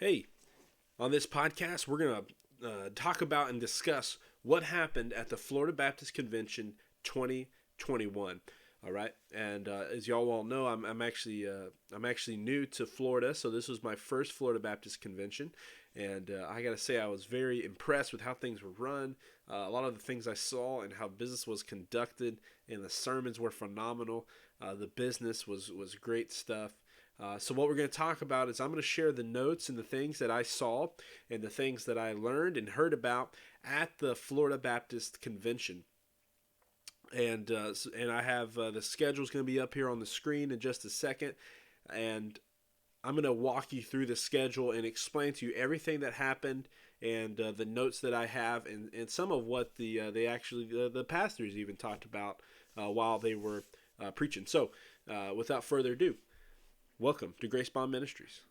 Hey, on this podcast, we're going to talk about and discuss what happened at the Florida Baptist Convention 2021. All right, and as y'all all know, I'm actually new to Florida, so this was my first Florida Baptist Convention, and I got to say I was very impressed with how things were run, a lot of the things I saw, and how business was conducted, and the sermons were phenomenal. The business was great stuff. So what we're going to talk about is I'm going to share the notes and the things that I saw and the things that I learned and heard about at the Florida Baptist Convention. And I have the schedule is going to be up here on the screen in just a second, and I'm going to walk you through the schedule and explain to you everything that happened and the notes that I have and some of what the pastors even talked about while they were preaching. So without further ado, welcome to Grace Bond Ministries.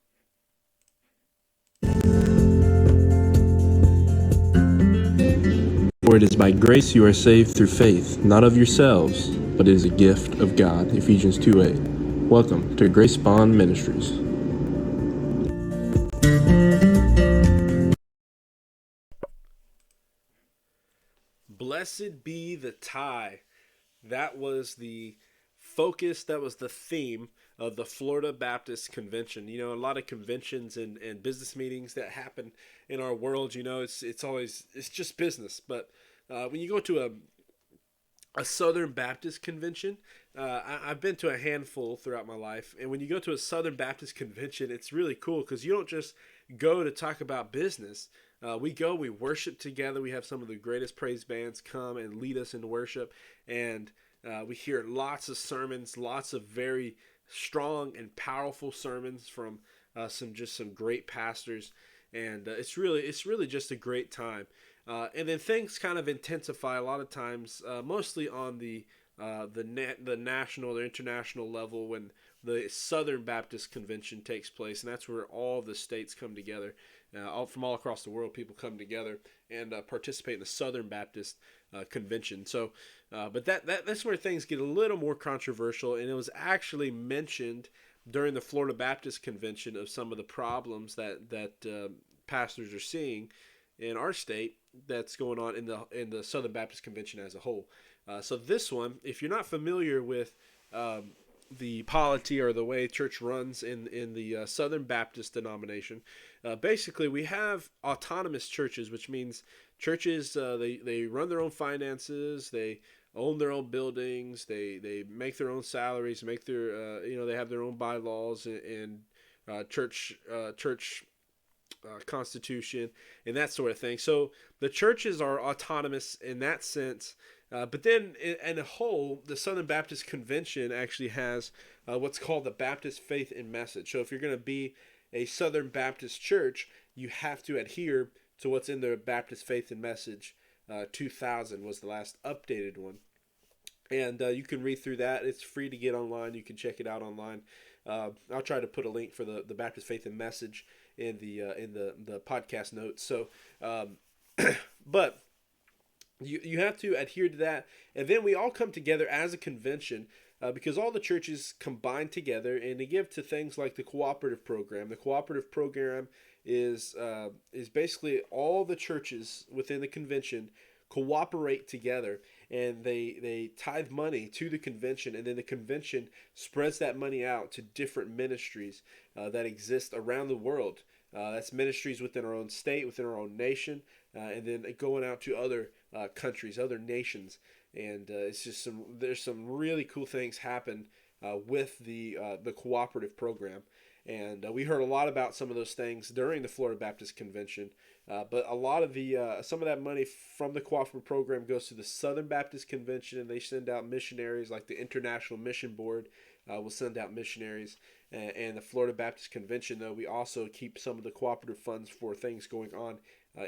For it is by grace you are saved through faith, not of yourselves, but it is a gift of God. Ephesians 2:8. Welcome to Grace Bond Ministries. Blessed be the tie. That was the focus, that was the theme of the Florida Baptist Convention. You know, a lot of conventions and business meetings that happen in our world, you know, it's just business. But when you go to a Southern Baptist convention, I've been to a handful throughout my life. And when you go to a Southern Baptist convention, it's really cool because you don't just go to talk about business. We worship together. We have some of the greatest praise bands come and lead us in worship. And we hear lots of sermons, lots of very strong and powerful sermons from some great pastors. And it's really just a great time. And then things kind of intensify a lot of times, mostly on the national or international level when the Southern Baptist Convention takes place, and that's where all the states come together, from all across the world. People come together and participate in the Southern Baptist Convention. So, but that's where things get a little more controversial, and it was actually mentioned during the Florida Baptist Convention of some of the problems that pastors are seeing in our state that's going on in the Southern Baptist Convention as a whole. So this one, if you're not familiar with the polity or the way church runs in the Southern Baptist denomination, basically we have autonomous churches, which means churches they run their own finances, they own their own buildings, they make their own salaries, make their they have their own bylaws and church constitution and that sort of thing. So the churches are autonomous in that sense. But then, in a whole, the Southern Baptist Convention actually has what's called the Baptist Faith and Message. So if you're going to be a Southern Baptist church, you have to adhere to what's in the Baptist Faith and Message. 2000 was the last updated one. And you can read through that. It's free to get online. You can check it out online. I'll try to put a link for the Baptist Faith and Message in the podcast notes. So, but you have to adhere to that, and then we all come together as a convention because all the churches combine together and they give to things like the Cooperative Program. The Cooperative Program is basically all the churches within the convention cooperate together, and they tithe money to the convention, and then the convention spreads that money out to different ministries that exist around the world. That's ministries within our own state, within our own nation, and then going out to other countries, other nations. And there's some really cool things happen with the cooperative program. And we heard a lot about some of those things during the Florida Baptist Convention. But a lot of some of that money from the cooperative program goes to the Southern Baptist Convention, and they send out missionaries, like the International Mission Board will send out missionaries. And the Florida Baptist Convention, though, we also keep some of the cooperative funds for things going on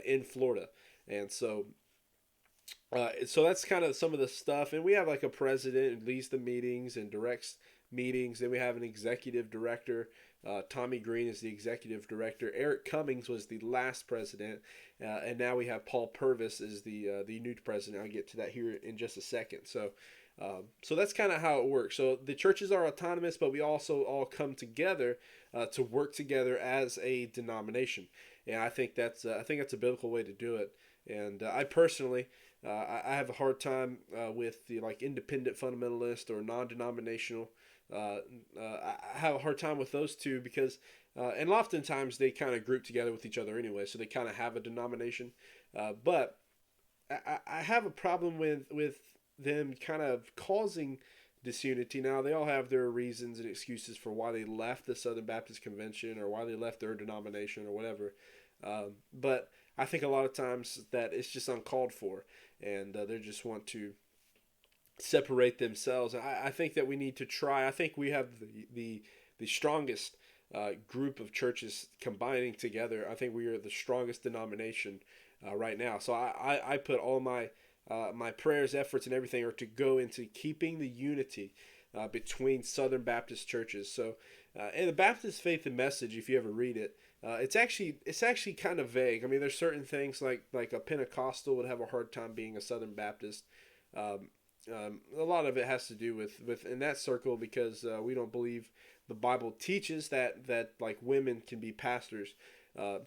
in Florida. And so that's kind of some of the stuff. And we have like a president who leads the meetings and directs meetings. Then we have an executive director. Tommy Greene is the executive director. Eric Cummings was the last president. And now we have Paul Purvis as the new president. I'll get to that here in just a second. So So that's kind of how it works. So the churches are autonomous, but we also all come together to work together as a denomination. And I think that's a biblical way to do it. And I personally, I have a hard time with the like independent fundamentalist or non-denominational. I have a hard time with those two because, and oftentimes they kind of group together with each other anyway, so they kind of have a denomination. But I have a problem with them kind of causing disunity. Now they all have their reasons and excuses for why they left the Southern Baptist Convention or why they left their denomination or whatever. But I think a lot of times that it's just uncalled for, and they just want to separate themselves. I think that we need to try. I think we have the strongest group of churches combining together. I think we are the strongest denomination right now. So I put all my prayers, efforts, and everything are to go into keeping the unity between Southern Baptist churches. So, and the Baptist Faith and Message, if you ever read it, it's actually kind of vague. I mean, there's certain things like a Pentecostal would have a hard time being a Southern Baptist. A lot of it has to do with in that circle because we don't believe the Bible teaches that like women can be pastors.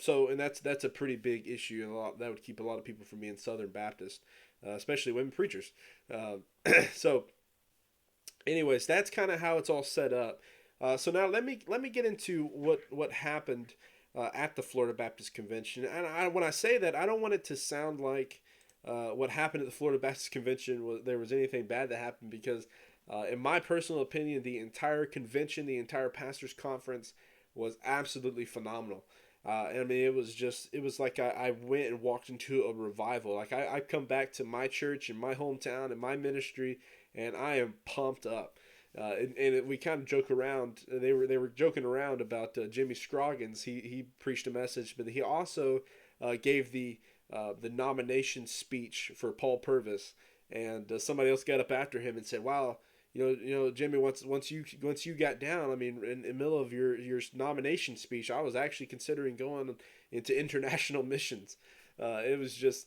So and that's a pretty big issue, and that would keep a lot of people from being Southern Baptist, especially women preachers. So, anyways, that's kind of how it's all set up. So now let me get into what happened at the Florida Baptist Convention, and when I say that, I don't want it to sound like what happened at the Florida Baptist Convention there was anything bad that happened because, in my personal opinion, the entire convention, the entire pastors' conference was absolutely phenomenal. I mean, it was like I went and walked into a revival. Like I come back to my church and my hometown and my ministry, and I am pumped up. We kind of joke around. They were joking around about Jimmy Scroggins. He preached a message, but he also gave the nomination speech for Paul Purvis, and somebody else got up after him and said, "Wow, Jimmy, once you got down, I mean, in the middle of your nomination speech, I was actually considering going into international missions." It was just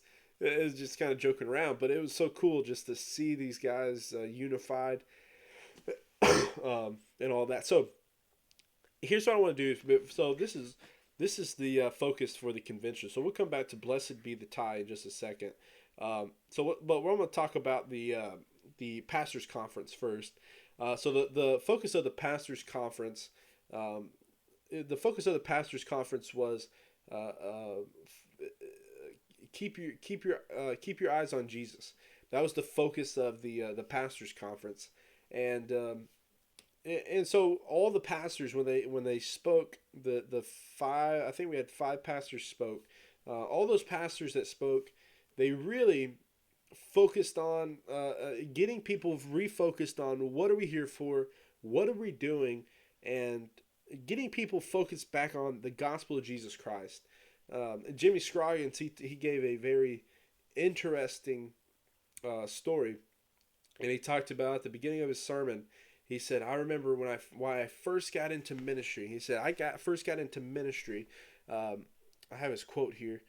kind of joking around, but it was so cool just to see these guys unified and all that. So here's what I want to do. So this is the focus for the convention. So we'll come back to Blessed Be the Tie in just a second. But we're going to talk about the pastors conference first. So the focus of the pastors conference, was keep your eyes on Jesus. That was the focus of the pastors conference, and so all the pastors when they spoke, the five, I think we had five pastors spoke. All those pastors that spoke, they really focused on getting people refocused on what are we here for, what are we doing, and getting people focused back on the gospel of Jesus Christ. Jimmy Scroggins, he gave a very interesting story, and he talked about at the beginning of his sermon. He said, "I remember why I first got into ministry." He said, first got into ministry. I have his quote here.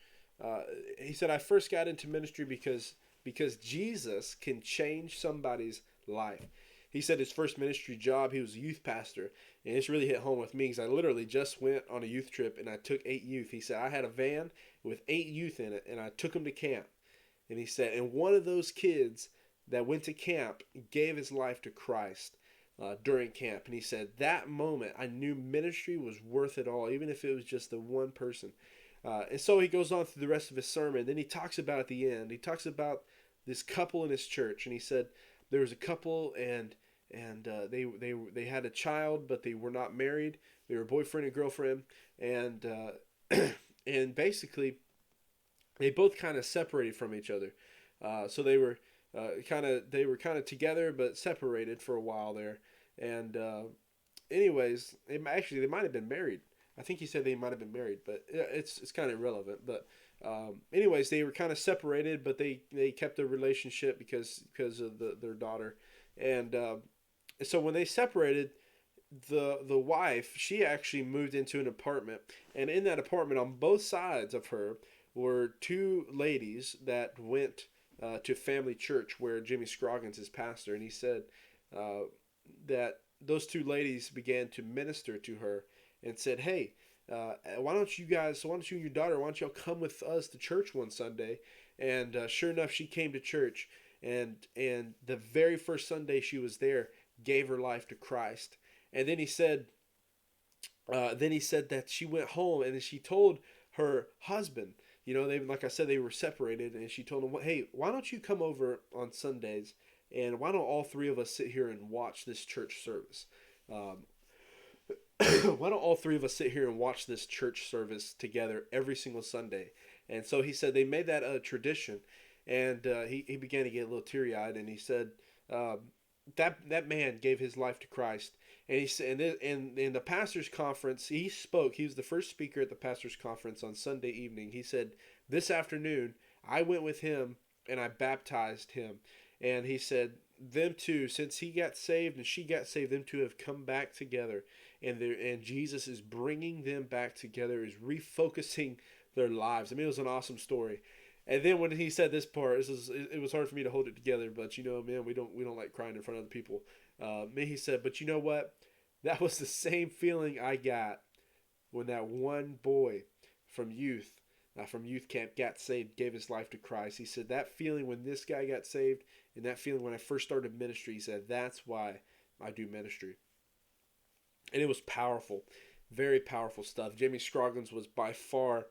He said, "I first got into ministry because Jesus can change somebody's life." He said his first ministry job, he was a youth pastor, and it's really hit home with me because I literally just went on a youth trip and I took 8 youth. He said I had a van with 8 youth in it, and I took them to camp. And he said, and one of those kids that went to camp gave his life to Christ during camp. And he said, that moment, I knew ministry was worth it all, even if it was just the one person. And so he goes on through the rest of his sermon. Then he talks about at the end, he talks about this couple in his church. And he said there was a couple and they had a child, but they were not married. They were boyfriend and girlfriend. And and basically they both kind of separated from each other. So they were kind of together but separated for a while there. And anyways, they might have been married. I think he said they might have been married, but it's kind of irrelevant. But anyways, they were kind of separated, but they kept their relationship because of their daughter. And so when they separated, the wife, she actually moved into an apartment, and in that apartment on both sides of her were 2 ladies that went to Family Church where Jimmy Scroggins is pastor, and he said that those two ladies began to minister to her and said, "Hey, why don't you and your daughter, why don't y'all come with us to church one Sunday?" And sure enough, she came to church, and the very first Sunday she was there, gave her life to Christ. And then he said that she went home and then she told her husband, they, like I said, they were separated, and she told him, "Hey, why don't you come over on Sundays, and why don't all three of us sit here and watch this church service? Um, why don't all three of us sit here and watch this church service together every single Sunday?" And so he said they made that a tradition, and he began to get a little teary eyed, and he said that man gave his life to Christ. And he said, in the pastors' conference, he spoke. He was the first speaker at the pastors' conference on Sunday evening. He said, "This afternoon, I went with him and I baptized him." And he said, them two, since he got saved and she got saved, them two have come back together. And Jesus is bringing them back together, is refocusing their lives. I mean, it was an awesome story. And then when he said this part, it was hard for me to hold it together. But man, we don't like crying in front of other people. He said, "But you know what? That was the same feeling I got when that one boy from youth camp got saved, gave his life to Christ." He said that feeling when this guy got saved, and that feeling when I first started ministry, he said, that's why I do ministry. And it was powerful, very powerful stuff. Jimmy Scroggins was by far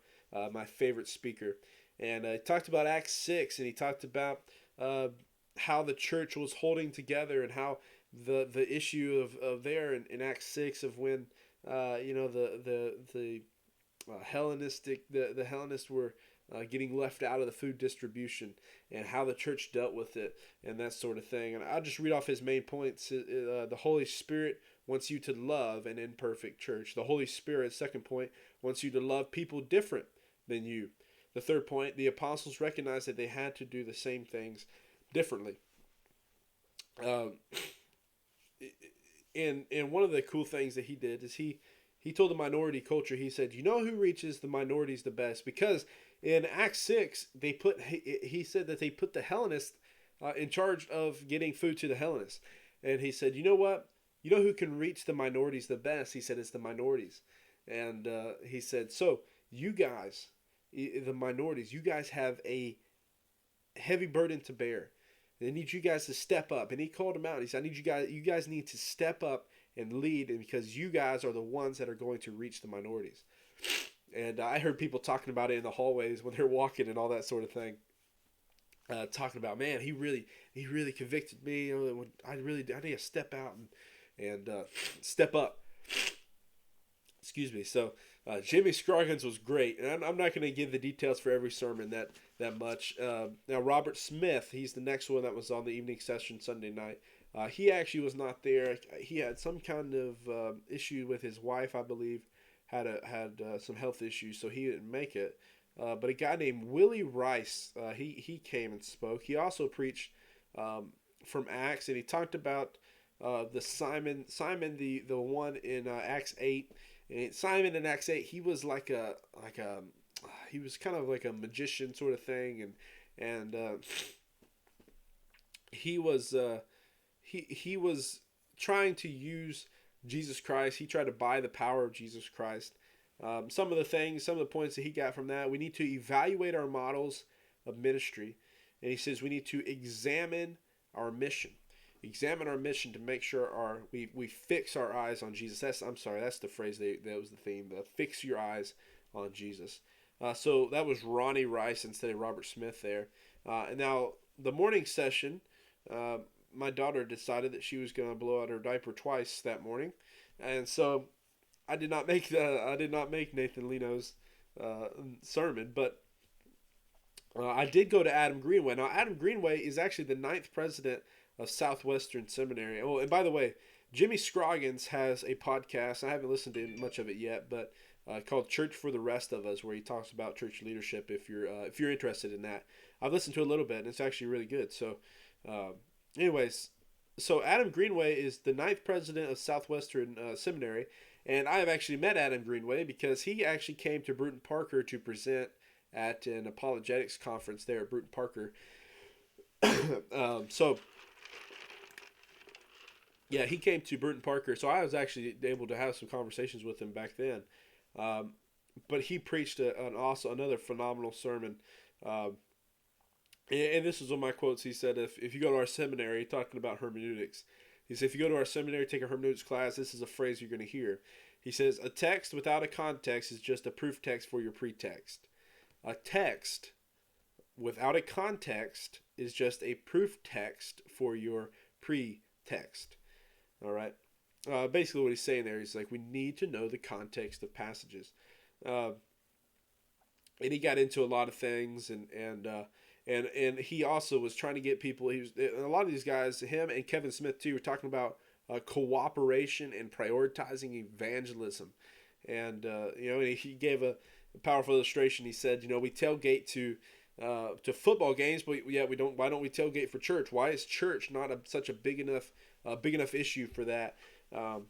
my favorite speaker. And he talked about Acts 6, and he talked about how the church was holding together, and how the issue of there in Acts 6 of when the Hellenists were getting left out of the food distribution, and how the church dealt with it, and that sort of thing. And I'll just read off his main points. The Holy Spirit wants you to love an imperfect church. The Holy Spirit, second point, wants you to love people different than you. The third point, the apostles recognized that they had to do the same things differently. And one of the cool things that he did is he told the minority culture, he said, "You know who reaches the minorities the best?" Because in Acts 6, he said that they put the Hellenists in charge of getting food to the Hellenists. And he said, "You know what? You know who can reach the minorities the best?" He said, "It's the minorities." And he said, "So you guys, the minorities, you guys have a heavy burden to bear. I need you guys to step up." And he called them out. He said, you guys need to step up and lead, and because you guys are the ones that are going to reach the minorities." And I heard people talking about it in the hallways when they're walking and all that sort of thing. Talking about, man, he really convicted me. I need to step out and step up. Excuse me. So Jimmy Scroggins was great, and I'm not going to give the details for every sermon that much. Now Robert Smith, he's the next one that was on the evening session Sunday night. He actually was not there. He had some kind of issue with his wife, I believe, had some health issues, so he didn't make it. But a guy named Willie Rice, he came and spoke. He also preached from Acts, and he talked about the Simon the one in Acts 8. And Simon in Acts 8, he was he was kind of like a magician sort of thing, and he was trying to use Jesus Christ. He tried to buy the power of Jesus Christ. Some of the points that he got from that: we need to evaluate our models of ministry, and he says we need to examine our mission to make sure we fix our eyes on Jesus. That's the phrase that was the theme. Fix your eyes on Jesus. So that was Ronnie Rice instead of Robert Smith there. And now the morning session, my daughter decided that she was going to blow out her diaper twice that morning, and so I did not make Nathan Leno's sermon, but I did go to Adam Greenway. Now Adam Greenway is actually the 9th president of Southwestern Seminary. Oh, and by the way, Jimmy Scroggins has a podcast. I haven't listened to much of it yet, but called Church for the Rest of Us, where he talks about church leadership. If you're interested in that, I've listened to a little bit, and it's actually really good. So, anyways, so Adam Greenway is the 9th president of Southwestern Seminary, and I have actually met Adam Greenway because he actually came to Bruton Parker to present at an apologetics conference there at Bruton Parker. So yeah, he came to Burton Parker. So I was actually able to have some conversations with him back then. Um, but he preached another phenomenal sermon. Um, and this was one of my quotes. He said, if you go to our seminary, talking about hermeneutics, he said, if you go to our seminary, take a hermeneutics class, this is a phrase you're going to hear. He says, a text without a context is just a proof text for your pretext. A text without a context is just a proof text for your pretext. All right. Basically, what he's saying there is like we need to know the context of passages. Uh, and he got into a lot of things, and he also was trying to get people. He was a lot of these guys, him and Kevin Smith too, were talking about cooperation and prioritizing evangelism. And and he gave a powerful illustration. He said, we tailgate to football games, but yet we don't. Why don't we tailgate for church? Why is church not such a big enough issue for that? Um,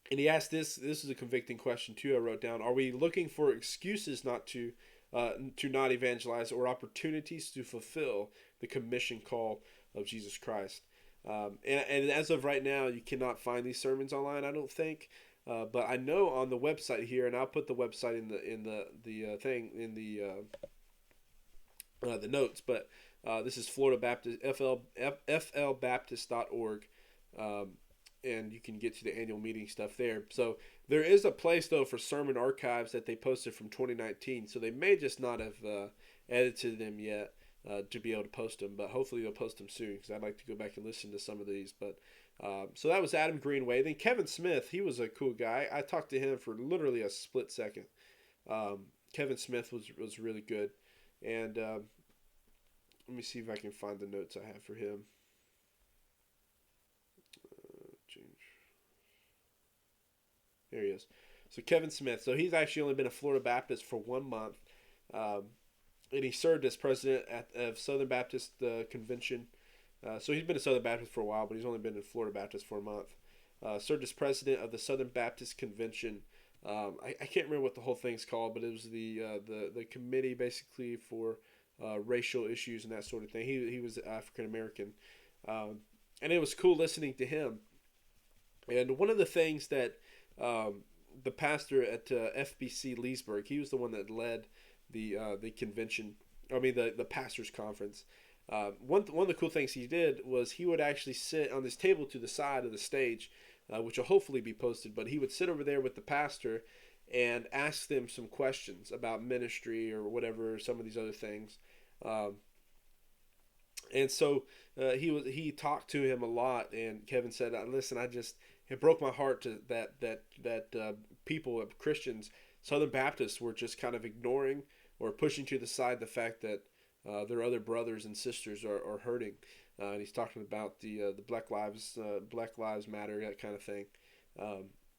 and he asked this. This is a convicting question too. I wrote down: are we looking for excuses not to not evangelize, or opportunities to fulfill the commission call of Jesus Christ? And as of right now, you cannot find these sermons online, I don't think. But I know on the website here, and I'll put the website in the thing in the notes. But this is Florida Baptist flbaptist.org. And you can get to the annual meeting stuff there. So there is a place though for sermon archives that they posted from 2019. So they may just not have edited them yet to be able to post them, but hopefully they'll post them soon because I'd like to go back and listen to some of these. But so that was Adam Greenway. Then Kevin Smith, he was a cool guy. I talked to him for literally a split second. Kevin Smith was really good, and let me see if I can find the notes I have for him. There he is. So Kevin Smith. So he's actually only been a Florida Baptist for 1 month, um, and he served as president of Southern Baptist Convention. So he's been a Southern Baptist for a while, but he's only been a Florida Baptist for a month. Served as president of the Southern Baptist Convention. I can't remember what the whole thing's called, but it was the committee basically for racial issues and that sort of thing. He was African American, and it was cool listening to him. And one of the things that the pastor at FBC Leesburg, he was the one that led the convention. I mean the pastors conference. One of the cool things he did was he would actually sit on this table to the side of the stage, which will hopefully be posted. But he would sit over there with the pastor and ask them some questions about ministry or whatever, some of these other things. And so he talked to him a lot, and Kevin said, "Listen, it broke my heart to that people, Christians, Southern Baptists, were just kind of ignoring or pushing to the side the fact that their other brothers and sisters are hurting." And he's talking about the Black Lives Matter, that kind of thing.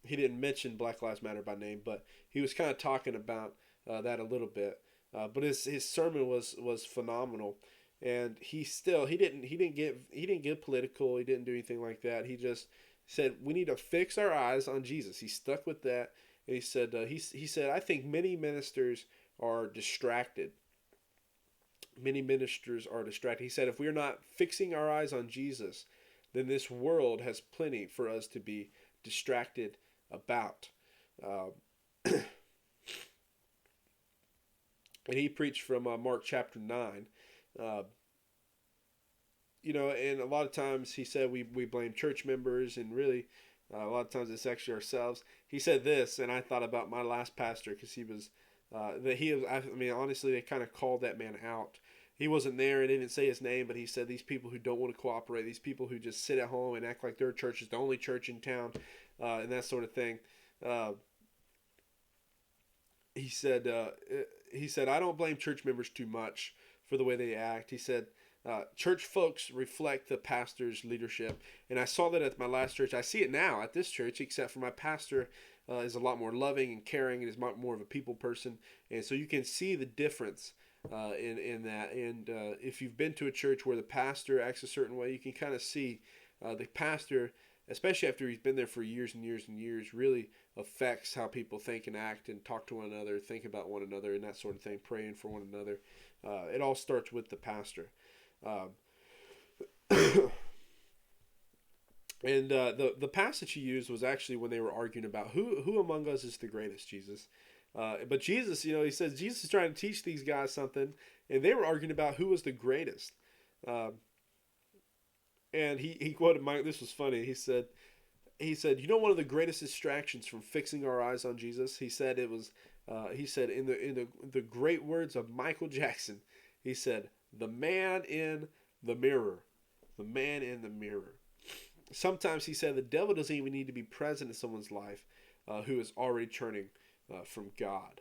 He didn't mention Black Lives Matter by name, but he was kind of talking about that a little bit. But his sermon was phenomenal. And he didn't get political. He didn't do anything like that. He just said we need to fix our eyes on Jesus. He stuck with that, and he said he said I think many ministers are distracted. Many ministers are distracted. He said if we're not fixing our eyes on Jesus, then this world has plenty for us to be distracted about. And he preached from Mark chapter 9. Uh, and a lot of times he said we blame church members, and really a lot of times it's actually ourselves. He said this, and I thought about my last pastor because he was I mean, honestly, they kind of called that man out. He wasn't there and didn't say his name, but he said these people who don't want to cooperate, these people who just sit at home and act like their church is the only church in town, and that sort of thing. He said I don't blame church members too much for the way they act. He said church folks reflect the pastor's leadership, and I saw that at my last church. I see it now at this church, except for my pastor is a lot more loving and caring, and is more of a people person, and so you can see the difference in that. And if you've been to a church where the pastor acts a certain way, you can kind of see the pastor, especially after he's been there for years and years and years, really affects how people think and act and talk to one another, think about one another, and that sort of thing, praying for one another. It all starts with the pastor. Um, and the passage he used was actually when they were arguing about who among us is the greatest, Jesus. But Jesus, he says Jesus is trying to teach these guys something, and they were arguing about who was the greatest. Um, and he quoted Mike. This was funny. He said, one of the greatest distractions from fixing our eyes on Jesus. He said it was. He said in the great words of Michael Jackson. He said, "The man in the mirror, the man in the mirror." Sometimes he said the devil doesn't even need to be present in someone's life who is already turning from God.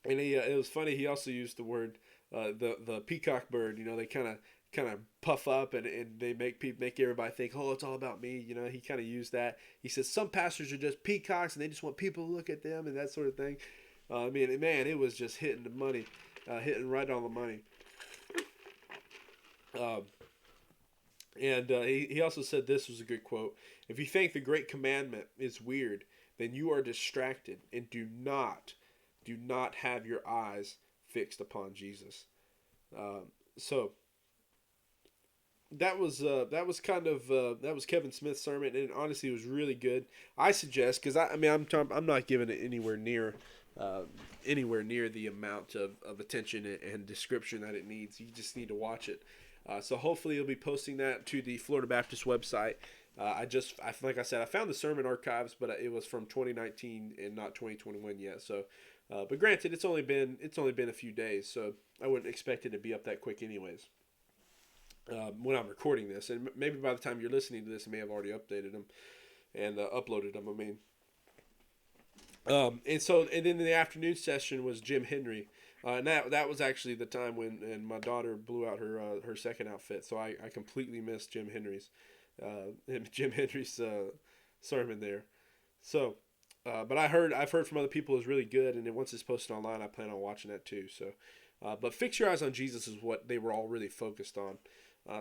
And it was funny. He also used the word the peacock bird. They kind of puff up and they make everybody think, oh, it's all about me. He kind of used that. He says some pastors are just peacocks and they just want people to look at them and that sort of thing. I mean, man, it was just hitting the money, hitting right on the money. Um, and he also said this was a good quote. If you think the great commandment is weird, then you are distracted and do not have your eyes fixed upon Jesus. So that was Kevin Smith's sermon, and honestly, it was really good. I suggest, because I'm not giving it anywhere near the amount of attention and description that it needs. You just need to watch it. So hopefully, you'll be posting that to the Florida Baptist website. Like I said, I found the sermon archives, but it was from 2019 and not 2021 yet. So, but granted, it's only been a few days, so I wouldn't expect it to be up that quick, anyways. When I'm recording this, and maybe by the time you're listening to this, I may have already updated them and uploaded them. And then the afternoon session was Jim Henry, and that was actually the time when my daughter blew out her second outfit. So I completely missed Jim Henry's sermon there. So, but I've heard from other people it was really good, and then once it's posted online, I plan on watching that too. So, but fix your eyes on Jesus is what they were all really focused on.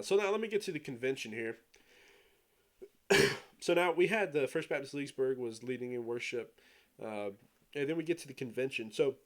So now let me get to the convention here. So now we had the First Baptist Leesburg was leading in worship, and then we get to the convention. So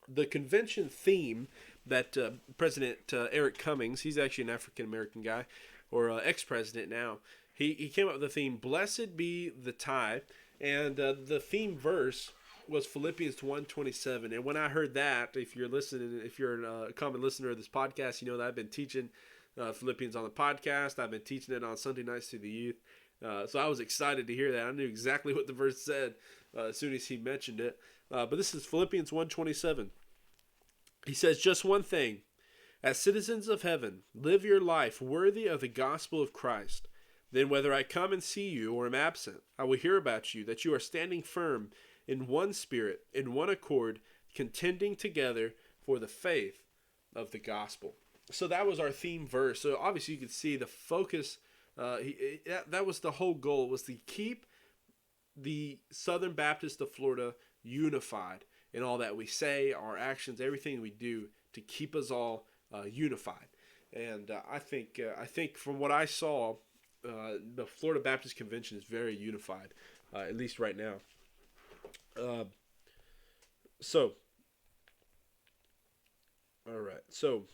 the convention theme that President Eric Cummings, he's actually an African American guy, or ex-president now, he came up with the theme, "Blessed be the tie," and the theme verse was Philippians 1:27. And when I heard that, if you're a common listener of this podcast, you know that I've been teaching Philippians on the podcast. I've been teaching it on Sunday nights to the youth. So I was excited to hear that. I knew exactly what the verse said as soon as he mentioned it. But this is Philippians 1:27. He says, "Just one thing. As citizens of heaven, live your life worthy of the gospel of Christ. Then whether I come and see you or am absent, I will hear about you, that you are standing firm in one spirit, in one accord, contending together for the faith of the gospel." So that was our theme verse. So obviously you could see the focus. That was the whole goal, was to keep the Southern Baptist of Florida unified in all that we say, our actions, everything we do, to keep us all unified. And I think from what I saw, the Florida Baptist Convention is very unified, at least right now. So, all right. So,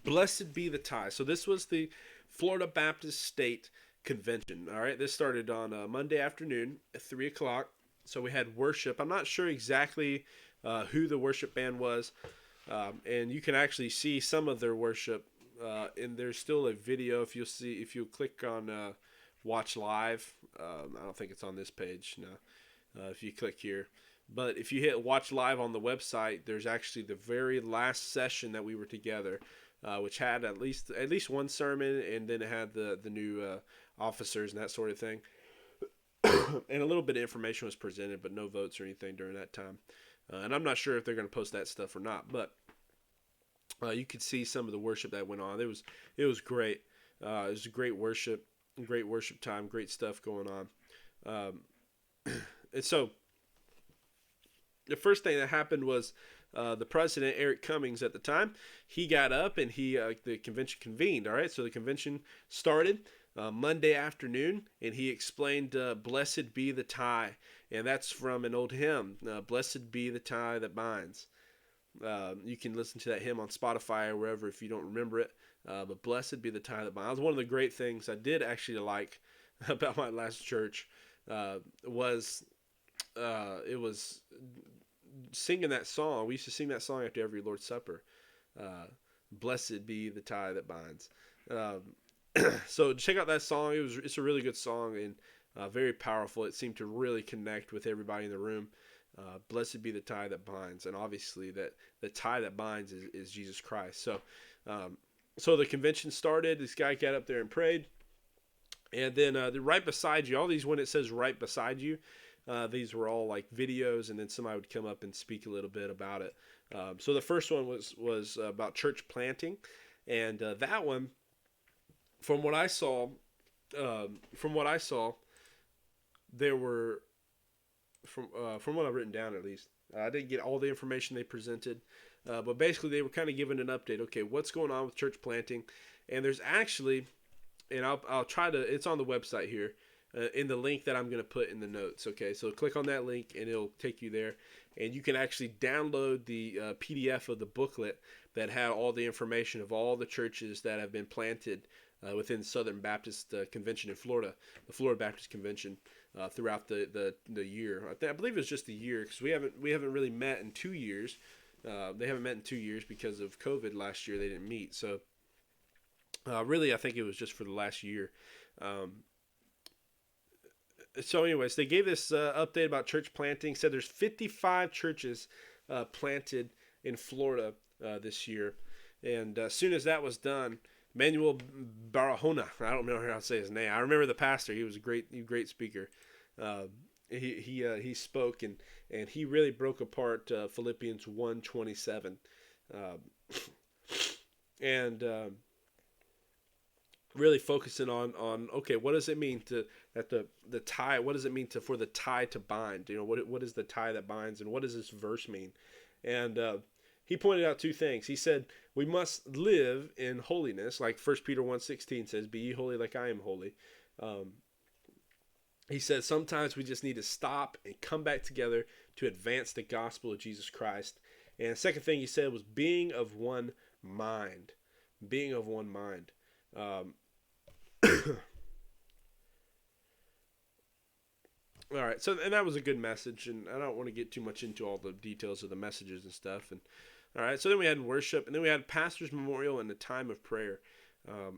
blessed be the tie. So this was the Florida Baptist State Convention. All right. This started on Monday afternoon at 3:00. So we had worship. I'm not sure exactly who the worship band was. And you can actually see some of their worship. And there's still a video if you click on watch live. I don't think it's on this page. No. If you click here. But if you hit watch live on the website, there's actually the very last session that we were together, which had at least one sermon, and then it had the new officers and that sort of thing. And a little bit of information was presented, but no votes or anything during that time. And I'm not sure if they're going to post that stuff or not, but you could see some of the worship that went on. It was great. It was a great worship time, great stuff going on. And so the first thing that happened was the president, Eric Cummings, at the time, he got up and the convention convened. All right, so the convention started Monday afternoon, and he explained, "Blessed be the tie," and that's from an old hymn, "Blessed be the tie that binds." You can listen to that hymn on Spotify or wherever if you don't remember it. But blessed be the tie that binds. One of the great things I did actually like about my last church was it was singing that song. We used to sing that song after every Lord's Supper. Blessed be the tie that binds. So check out that song. It's a really good song and very powerful. It seemed to really connect with everybody in the room. Blessed be the tie that binds, and obviously that the tie that binds is Jesus Christ. So the convention started. This guy got up there and prayed, and then right beside you, all these when it says right beside you, these were all like videos, and then somebody would come up and speak a little bit about it. So the first one was about church planting, and that one, from what I saw, there were from what I've written down at least. I didn't get all the information they presented, but basically they were kind of giving an update. Okay, what's going on with church planting? And there's actually, and I'll try to. It's on the website here, in the link that I'm going to put in the notes. Okay, so click on that link and it'll take you there, and you can actually download the PDF of the booklet that had all the information of all the churches that have been planted within Southern Baptist Convention in Florida, the Florida Baptist Convention, throughout the year. I believe it was just a year because we haven't really met in 2 years. They haven't met in 2 years because of COVID last year. They didn't meet, so really I think it was just for the last year. So anyways, they gave this update about church planting. Said there's 55 churches planted in Florida this year, and as soon as that was done, Manuel Barahona, I don't remember how to say his name. I remember the pastor. He was a great speaker. He spoke and he really broke apart Philippians 1:27, and really focusing on okay, what does it mean to that the tie? What does it mean for the tie to bind? What is the tie that binds, and what does this verse mean? And he pointed out two things. He said we must live in holiness, like 1 Peter 1:16 says, "Be ye holy like I am holy." He said sometimes we just need to stop and come back together to advance the gospel of Jesus Christ. And the second thing he said was being of one mind. Being of one mind. All right, so and that was a good message, and I don't want to get too much into all the details of the messages and stuff. And all right, so then we had worship, and then we had pastor's memorial and the time of prayer.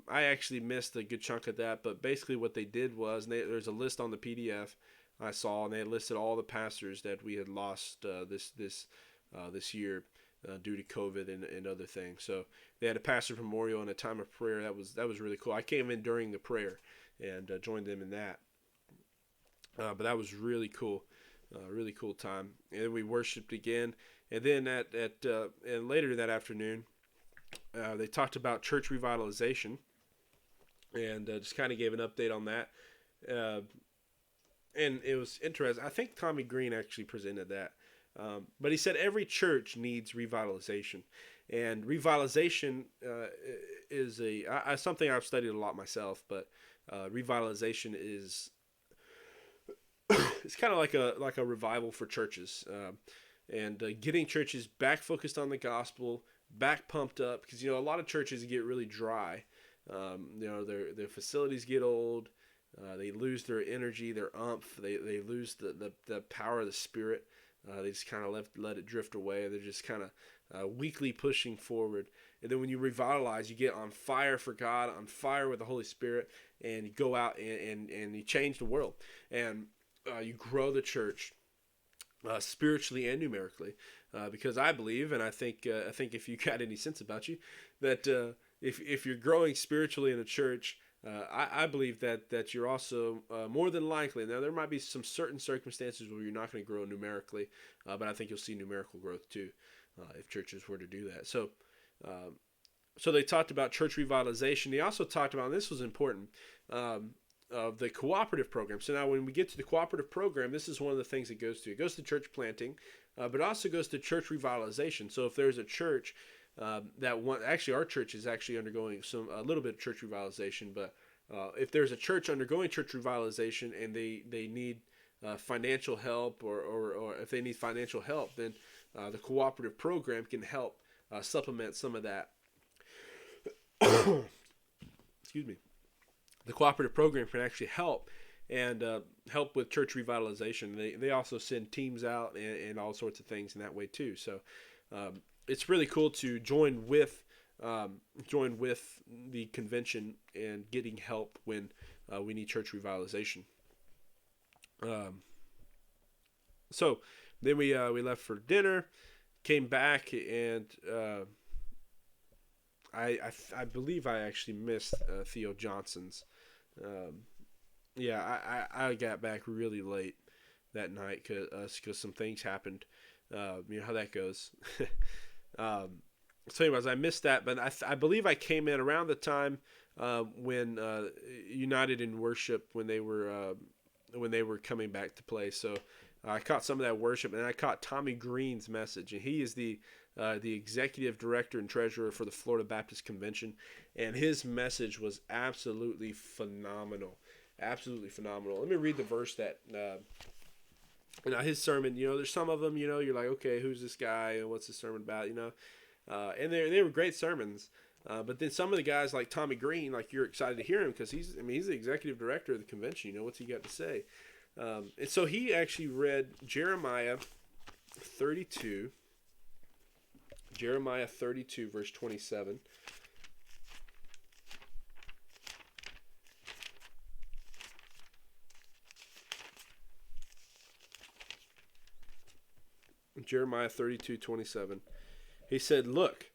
I actually missed a good chunk of that, but basically what they did was there's a list on the PDF I saw, and they had listed all the pastors that we had lost this year due to COVID and other things. So they had a pastor memorial and a time of prayer. That was really cool. I came in during the prayer and joined them in that. But that was really cool time. And then we worshipped again, and then and later that afternoon, they talked about church revitalization, and just kind of gave an update on that. And it was interesting. I think Tommy Greene actually presented that. But he said every church needs revitalization, and revitalization is something I've studied a lot myself. But revitalization is it's kind of like a revival for churches, and getting churches back focused on the gospel, back pumped up, because a lot of churches get really dry. Their facilities get old. They lose their energy, their umph. They lose the power of the Spirit. They just kind of let it drift away. They're just kind of weakly pushing forward. And then when you revitalize, you get on fire for God, on fire with the Holy Spirit, and you go out and you change the world. And you grow the church spiritually and numerically. Because I believe, and I think if you got any sense about you, that if you're growing spiritually in a church, I believe that you're also more than likely. Now there might be some certain circumstances where you're not going to grow numerically, but I think you'll see numerical growth too if churches were to do that. So they talked about church revitalization. They also talked about, and this was important, of the Cooperative Program. So now when we get to the Cooperative Program, this is one of the things it goes to. It goes to church planting, but it also goes to church revitalization. So if there's a church actually our church is actually undergoing a little bit of church revitalization, but if there's a church undergoing church revitalization and they need financial help, or if they need financial help, then the cooperative program can help supplement some of that. Excuse me. The cooperative program can actually help and help with church revitalization. They also send teams out and all sorts of things in that way too. So it's really cool to join with the convention and getting help when we need church revitalization. So then we left for dinner, came back, and I believe I actually missed Theo Johnson's. I got back really late that night because some things happened. You know how that goes. So anyways, I missed that, but I believe I came in around the time when United in Worship when they were coming back to play. So I caught some of that worship, and I caught Tommy Greene's message, and he is the executive director and treasurer for the Florida Baptist Convention, and his message was absolutely phenomenal. Absolutely phenomenal. Let me read the verse that his sermon. There's some of them. You're like, okay, who's this guy and what's his sermon about? And they were great sermons. But then some of the guys like Tommy Greene, like you're excited to hear him because he's the executive director of the convention. What's he got to say? And so he actually read Jeremiah 32. Jeremiah 32, verse 27. Jeremiah 32:27. He said, "Look,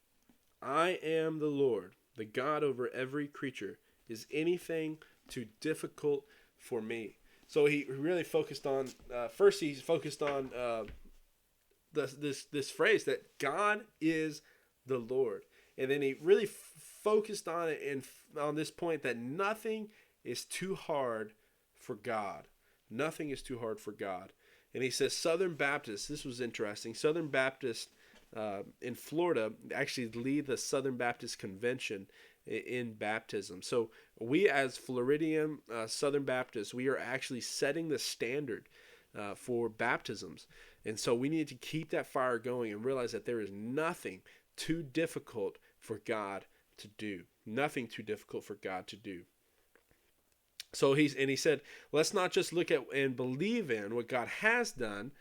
I am the Lord, the God over every creature. Is anything too difficult for me?" So he really focused on, first he's focused on this phrase that God is the Lord. And then he really focused on it and on this point that nothing is too hard for God. Nothing is too hard for God. And he says Southern Baptists, this was interesting, Southern Baptists in Florida actually lead the Southern Baptist Convention in baptism. So we as Floridian Southern Baptists, we are actually setting the standard for baptisms. And so we need to keep that fire going and realize that there is nothing too difficult for God to do. Nothing too difficult for God to do. So he said, let's not just look at and believe in what God has done,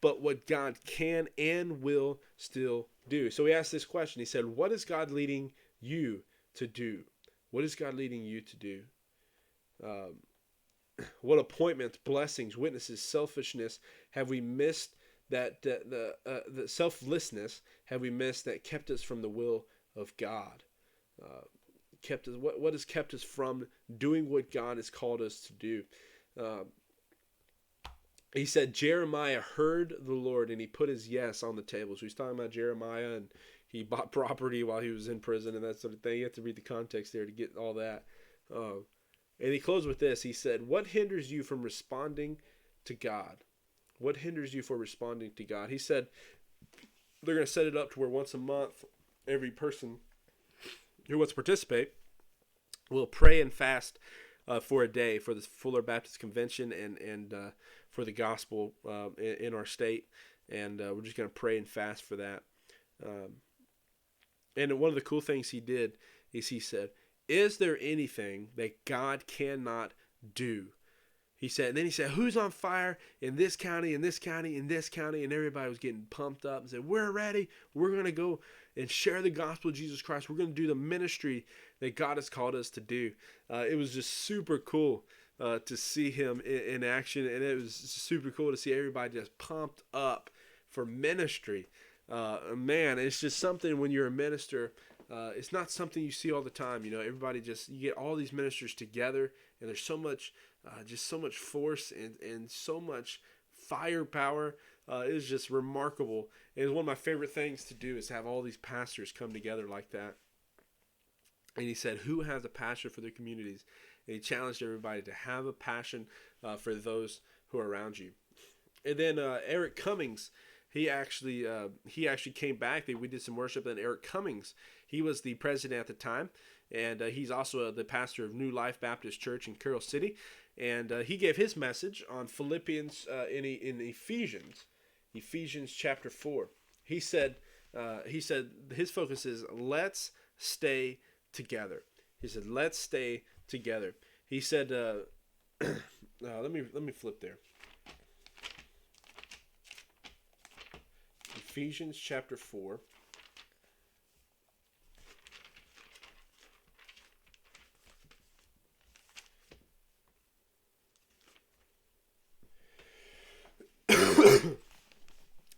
but what God can and will still do. So he asked this question. He said, what is God leading you to do? What is God leading you to do? What appointments, blessings, witnesses, selfishness have we missed that the selflessness have we missed that kept us from the will of God? Kept us. What has kept us from doing what God has called us to do? He said Jeremiah heard the Lord and he put his yes on the table. So he's talking about Jeremiah, and he bought property while he was in prison and that sort of thing. You have to read the context there to get all that. And he closed with this. He said, what hinders you from responding to God? What hinders you from responding to God? He said they're going to set it up to where once a month, every person who wants to participate will pray and fast for a day for the Fuller Baptist Convention and for the gospel in our state. And we're just going to pray and fast for that. And one of the cool things he did is he said, is there anything that God cannot do? He said, and then he said, who's on fire in this county, in this county, in this county? And everybody was getting pumped up and said, we're ready. We're going to go and share the gospel of Jesus Christ. We're going to do the ministry that God has called us to do. It was just super cool to see him in action. And it was super cool to see everybody just pumped up for ministry. Man, it's just something when you're a minister. It's not something you see all the time. Everybody you get all these ministers together, and there's so much, just so much force and so much firepower. It is just remarkable. And one of my favorite things to do is have all these pastors come together like that. And he said, who has a passion for their communities? And he challenged everybody to have a passion for those who are around you. And then Eric Cummings, he actually came back. We did some worship. And Eric Cummings, he was the president at the time, and he's also the pastor of New Life Baptist Church in Carroll City. And he gave his message on Philippians in Ephesians. Ephesians chapter 4. He said, his focus is let's stay together. He said, let's stay together. He said, let me flip there. Ephesians chapter 4.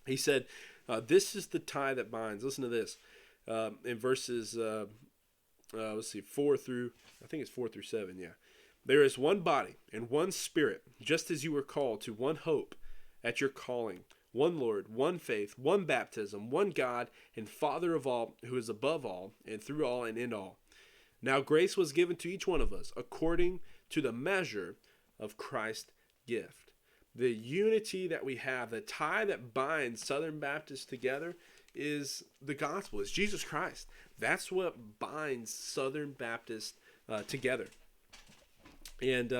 He said, this is the tie that binds. Listen to this. In verses, let's see, 4 through, I think it's 4 through 7, yeah. There is one body and one spirit, just as you were called to one hope at your calling, one Lord, one faith, one baptism, one God and Father of all, who is above all and through all and in all. Now grace was given to each one of us according to the measure of Christ's gift. The unity that we have, the tie that binds Southern Baptists together is the gospel, is Jesus Christ. That's what binds Southern Baptists together. And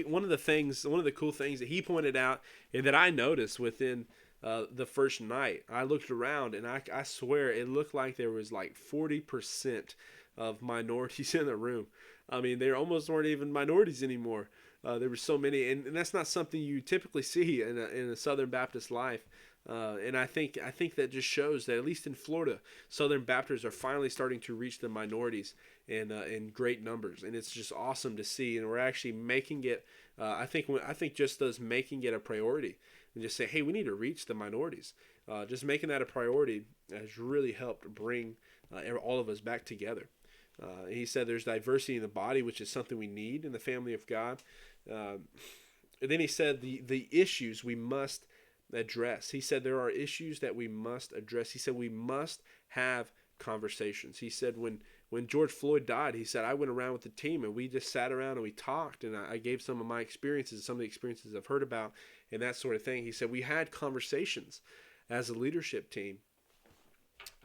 one of the cool things that he pointed out and that I noticed within the first night, I looked around and I swear it looked like there was like 40% of minorities in the room. I mean, they almost weren't even minorities anymore. There were so many, and that's not something you typically see in a Southern Baptist life. And I think that just shows that at least in Florida, Southern Baptists are finally starting to reach the minorities in great numbers, and it's just awesome to see. And we're actually making it. I think just us making it a priority and just say, hey, we need to reach the minorities. Just making that a priority has really helped bring all of us back together. He said there's diversity in the body, which is something we need in the family of God. And then he said the issues we must address. He said there are issues that we must address. He said we must have conversations. He said when George Floyd died, he said I went around with the team and we just sat around and we talked, and I gave some of my experiences, some of the experiences I've heard about, and that sort of thing. He said we had conversations as a leadership team.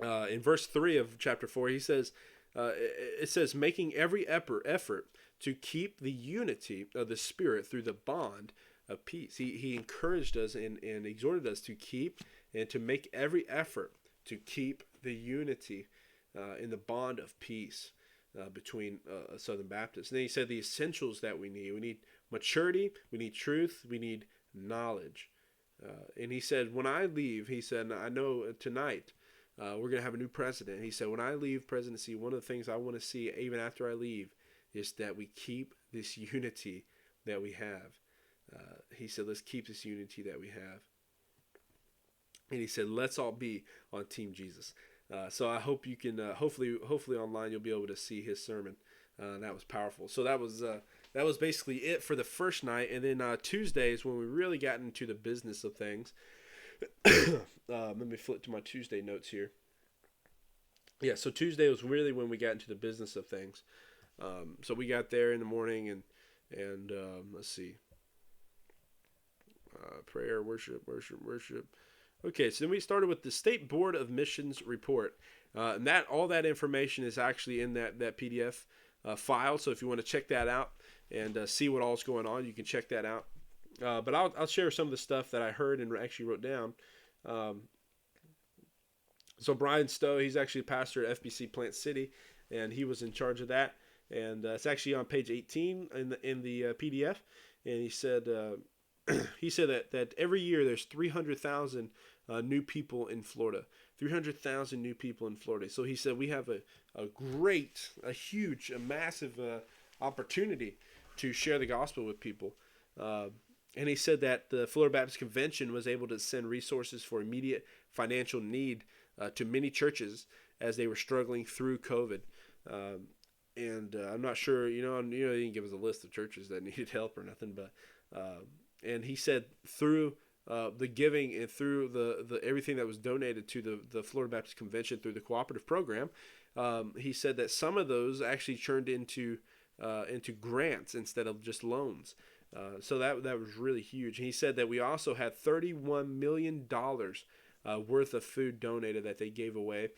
In verse 3 of chapter 4, he says, it says, making every effort to keep the unity of the Spirit through the bond of peace. He encouraged us and exhorted us to keep and to make every effort to keep the unity in the bond of peace between Southern Baptists. And then he said the essentials that we need. We need maturity, we need truth, we need knowledge. And he said, when I leave, he said, I know tonight, we're going to have a new president. He said, when I leave presidency, one of the things I want to see even after I leave is that we keep this unity that we have. He said, let's keep this unity that we have. And he said, let's all be on Team Jesus. So I hope you can, hopefully online you'll be able to see his sermon. That was powerful. So that was basically it for the first night. And then Tuesday is when we really got into the business of things. Let me flip to my Tuesday notes here. Yeah, so Tuesday was really when we got into the business of things. So we got there in the morning and let's see. Prayer, worship. Okay, so then we started with the State Board of Missions report. And that all that information is actually in that PDF file. So if you want to check that out and see what all's going on, you can check that out. But I'll share some of the stuff that I heard and actually wrote down. So Brian Stowe, he's actually a pastor at FBC Plant City, and he was in charge of that. And it's actually on page 18 in the PDF. And he said that every year there's 300,000 new people in Florida. 300,000 new people in Florida. So he said we have a huge, massive opportunity to share the gospel with people. And he said that the Florida Baptist Convention was able to send resources for immediate financial need to many churches as they were struggling through COVID. And I'm not sure, he didn't give us a list of churches that needed help or nothing, but and he said through the giving and through the everything that was donated to the Florida Baptist Convention through the Cooperative Program, he said that some of those actually turned into grants instead of just loans. So that was really huge. And he said that we also had $31 million worth of food donated that they gave away.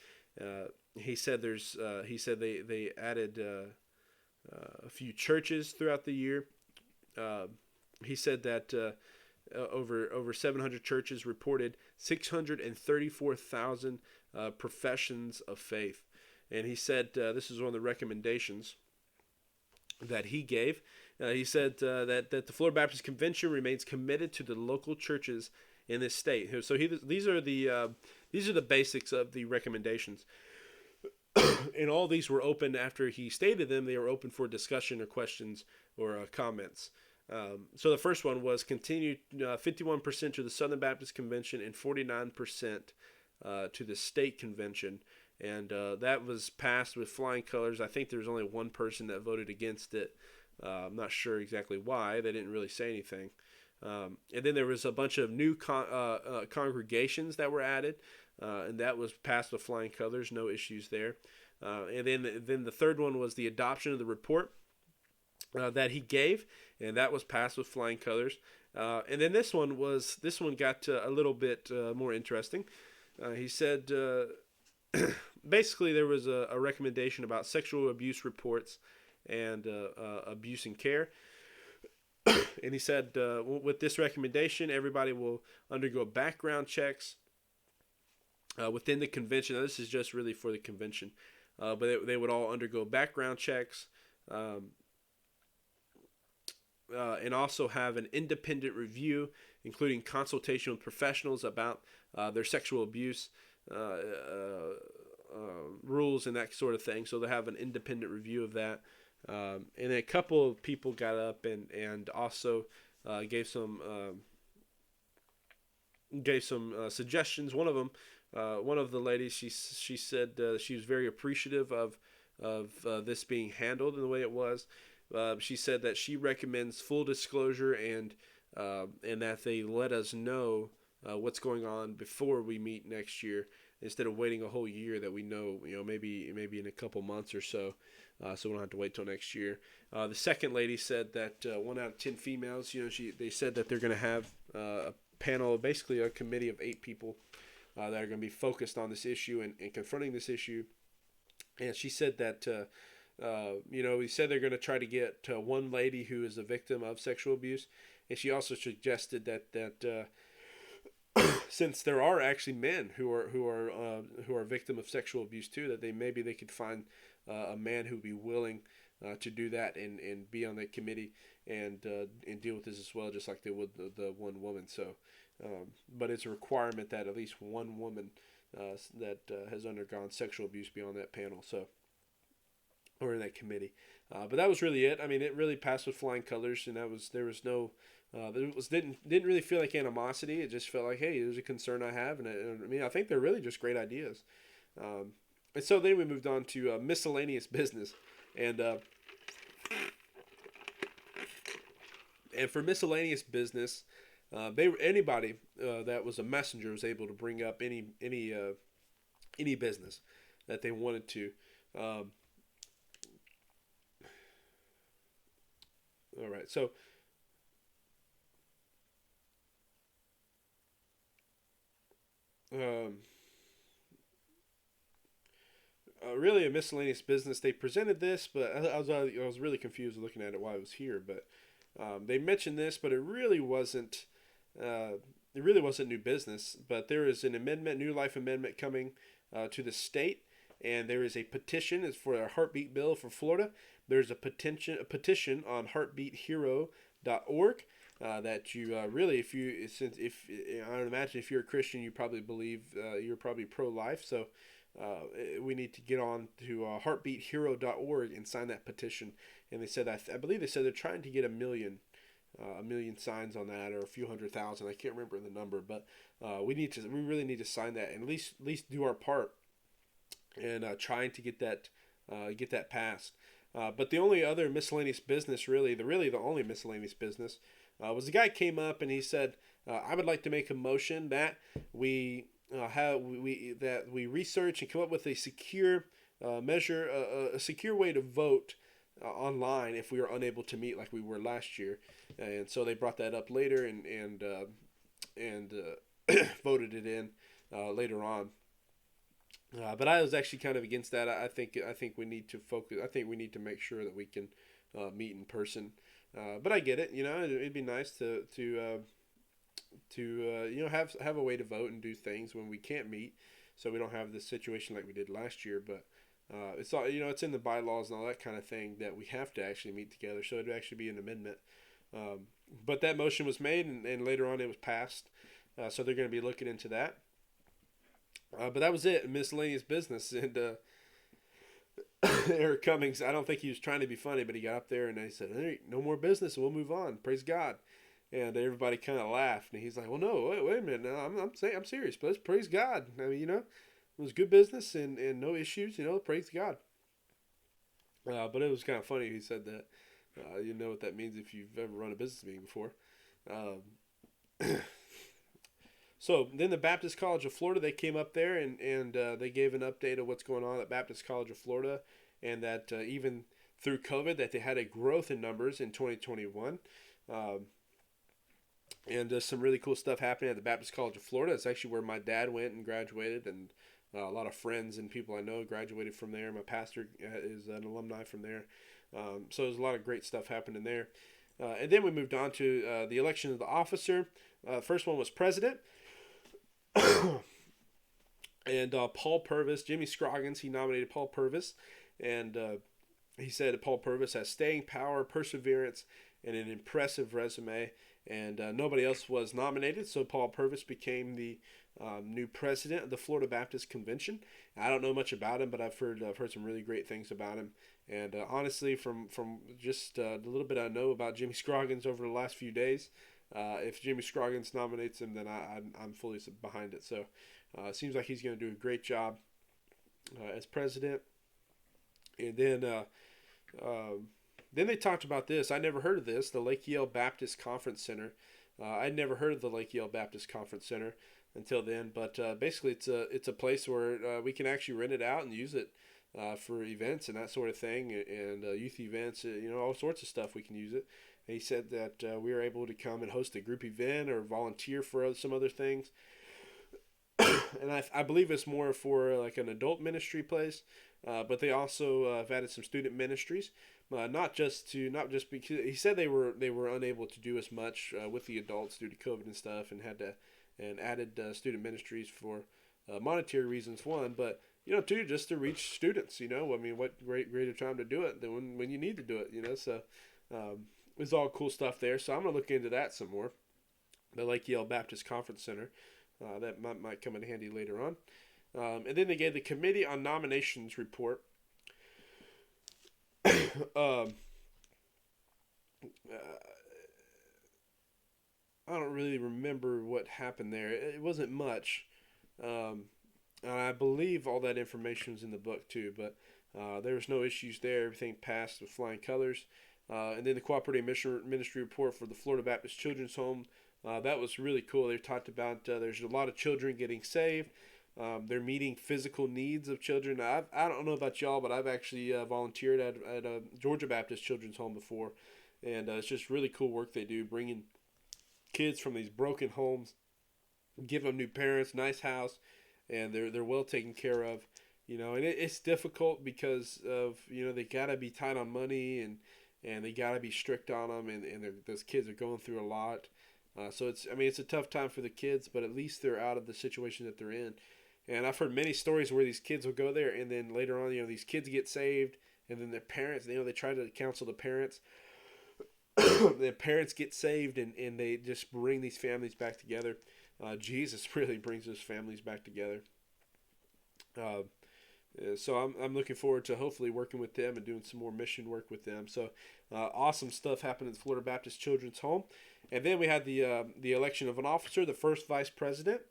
He said they added a few churches throughout the year. He said that over 700 churches reported 634,000 professions of faith. And he said this is one of the recommendations that he gave. He said that the Florida Baptist Convention remains committed to the local churches in this state. So these are the basics of the recommendations, and all these were open after he stated them. They were open for discussion or questions or comments. So the first one was continue 51% to the Southern Baptist Convention and 49% to the state convention. And that was passed with flying colors. I think there was only one person that voted against it. I'm not sure exactly why. They didn't really say anything. And then there was a bunch of new congregations that were added, and that was passed with flying colors. No issues there. And then the third one was the adoption of the report that he gave, and that was passed with flying colors. And then this one got a little bit more interesting. He said. Basically, there was a recommendation about sexual abuse reports and abuse in care. And he said, with this recommendation, everybody will undergo background checks within the convention. Now, this is just really for the convention. But they would all undergo background checks and also have an independent review, including consultation with professionals about their sexual abuse rules and that sort of thing. So they have an independent review of that. And a couple of people got up and also gave some suggestions. One of the ladies, she said she was very appreciative of this being handled in the way it was. She said that she recommends full disclosure and that they let us know what's going on before we meet next year, instead of waiting a whole year that we know, maybe in a couple months or so, so we don't have to wait till next year. The second lady said that 1 out of 10 females, they said that they're going to have a panel, basically a committee of 8 people that are going to be focused on this issue and confronting this issue. And she said that, we said they're going to try to get one lady who is a victim of sexual abuse. And she also suggested that since there are actually men who are victim of sexual abuse too, that maybe they could find a man who would be willing to do that and be on that committee and deal with this as well, just like they would the one woman. So, but it's a requirement that at least one woman that has undergone sexual abuse be on that panel. So, or in that committee. But that was really it. I mean, it really passed with flying colors, and there was no. Didn't really feel like animosity. It just felt like, hey, there's a concern I have, and I think they're really just great ideas. And so then we moved on to miscellaneous business, and for miscellaneous business, anybody that was a messenger was able to bring up any business that they wanted to. All right, so. Really a miscellaneous business. They presented this, but I was really confused looking at it while I was here. But they mentioned this, but it really wasn't. New business. But there is an amendment, new life amendment coming to the state, and there is a petition. It's for a heartbeat bill for Florida. There's a petition on heartbeathero.org. That you really, if I would imagine if you're a Christian, you probably believe you're probably pro-life. So we need to get on to heartbeathero.org and sign that petition. And they said I believe they said they're trying to get a million signs on that, or a few 100,000. I can't remember the number, but we really need to sign that and at least do our part and trying to get that passed. But the only other miscellaneous business, the only miscellaneous business. Was the guy came up and he said, "I would like to make a motion that we research and come up with a secure measure, a secure way to vote online if we are unable to meet like we were last year." And so they brought that up later and voted it in later on. But I was actually kind of against that. I think we need to focus. I think we need to make sure that we can meet in person. But I get it. It'd be nice to to have a way to vote and do things when we can't meet, so we don't have this situation like we did last year. But it's all it's in the bylaws and all that kind of thing that we have to actually meet together. So it'd actually be an amendment. But that motion was made, and later on it was passed. So they're going to be looking into that. But that was it, miscellaneous business. And Eric Cummings, I don't think he was trying to be funny, but he got up there and he said, "Hey, no more business, and we'll move on. Praise God." And everybody kind of laughed, and he's like, "Well, no, wait a minute. No, I'm serious, but let's praise God. I mean, it was good business and no issues. Praise God." But it was kind of funny. He said that. You know what that means if you've ever run a business meeting before. Um, So then the Baptist College of Florida, they came up there and they gave an update of what's going on at Baptist College of Florida, and that even through COVID, that they had a growth in numbers in 2021. Um, and some really cool stuff happening at the Baptist College of Florida. It's actually where my dad went and graduated, and a lot of friends and people I know graduated from there. My pastor is an alumni from there. So there's a lot of great stuff happening there. And then we moved on to the election of the officer. First one was president. And Paul Purvis, Jimmy Scroggins, he nominated Paul Purvis. And he said that Paul Purvis has staying power, perseverance, and an impressive resume. And nobody else was nominated, so Paul Purvis became the new president of the Florida Baptist Convention. I don't know much about him, but I've heard some really great things about him. And honestly, from just the little bit I know about Jimmy Scroggins over the last few days, if Jimmy Scroggins nominates him, then I'm fully behind it. So it seems like he's going to do a great job as president. And then they talked about this. I never heard of this, the Lake Yale Baptist Conference Center. I'd never heard of the Lake Yale Baptist Conference Center until then. But basically, it's a place where we can actually rent it out and use it for events and that sort of thing, and youth events, all sorts of stuff we can use it. And he said that we were able to come and host a group event or volunteer for some other things. And I believe it's more for like an adult ministry place, but they also have added some student ministries. Not just because he said they were unable to do as much with the adults due to COVID and stuff, and added student ministries for monetary reasons, one, but two, just to reach students. I mean, what greater time to do it than when you need to do it. So it's all cool stuff there. So I'm gonna look into that some more. The Lake Yale Baptist Conference Center, that might come in handy later on. And then they gave the Committee on Nominations report. I don't really remember what happened there. It wasn't much. And I believe all that information is in the book too, but there was no issues there. Everything passed with flying colors. And then the Cooperative Ministry report for the Florida Baptist Children's Home. That was really cool. They talked about there's a lot of children getting saved. They're meeting physical needs of children. I don't know about y'all, but I've actually volunteered at a Georgia Baptist Children's Home before. And it's just really cool work they do, bringing kids from these broken homes, give them new parents, nice house, and they're well taken care of. And it's difficult because of they gotta be tight on money, and they gotta be strict on them, and those kids are going through a lot. So it's a tough time for the kids, but at least they're out of the situation that they're in. And I've heard many stories where these kids will go there, and then later on, these kids get saved, and then their parents, they try to counsel the parents. The parents get saved, and they just bring these families back together. Jesus really brings those families back together. So I'm looking forward to hopefully working with them and doing some more mission work with them. So awesome stuff happened at the Florida Baptist Children's Home. And then we had the election of an officer, the first vice president.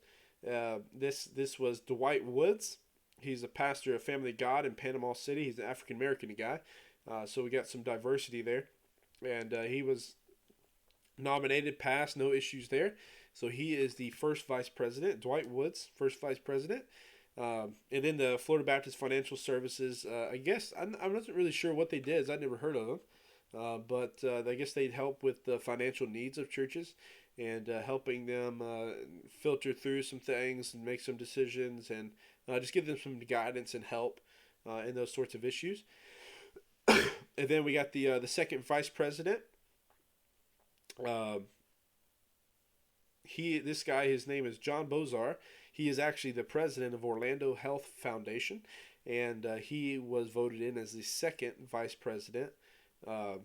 This was Dwight Woods. He's a pastor of Family of God in Panama City. He's an African American guy. So we got some diversity there. And he was nominated, passed, no issues there. So he is the first vice president, Dwight Woods, first vice president. And then the Florida Baptist Financial Services, I guess, I wasn't really sure what they did. I'd never heard of them. But I guess they'd help with the financial needs of churches and helping them filter through some things and make some decisions and just give them some guidance and help in those sorts of issues. And then we got the second vice president. This guy, his name is John Bozar. He is actually the president of Orlando Health Foundation, and he was voted in as the second vice president. Uh,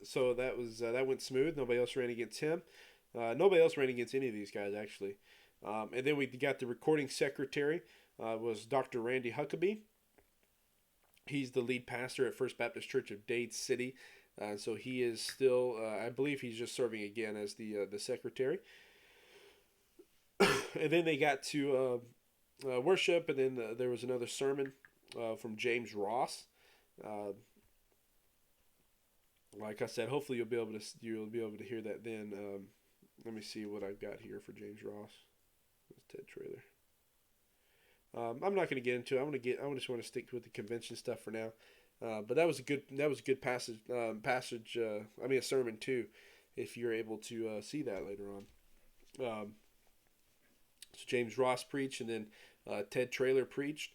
so that went smooth. Nobody else ran against him. Nobody else ran against any of these guys actually. And then we got the recording secretary was Dr. Randy Huckabee. He's the lead pastor at First Baptist Church of Dade City. So he is still, I believe he's just serving again as the secretary. And then they got to worship, and then there was another sermon from James Ross. Like I said, hopefully you'll be able to hear that then. Let me see what I've got here for James Ross. That's Ted Trailer. I'm not going to get into it. I just want to stick with the convention stuff for now. But that was a good passage. A sermon too, if you're able to see that later on. So James Ross preached, and then Ted Trailer preached.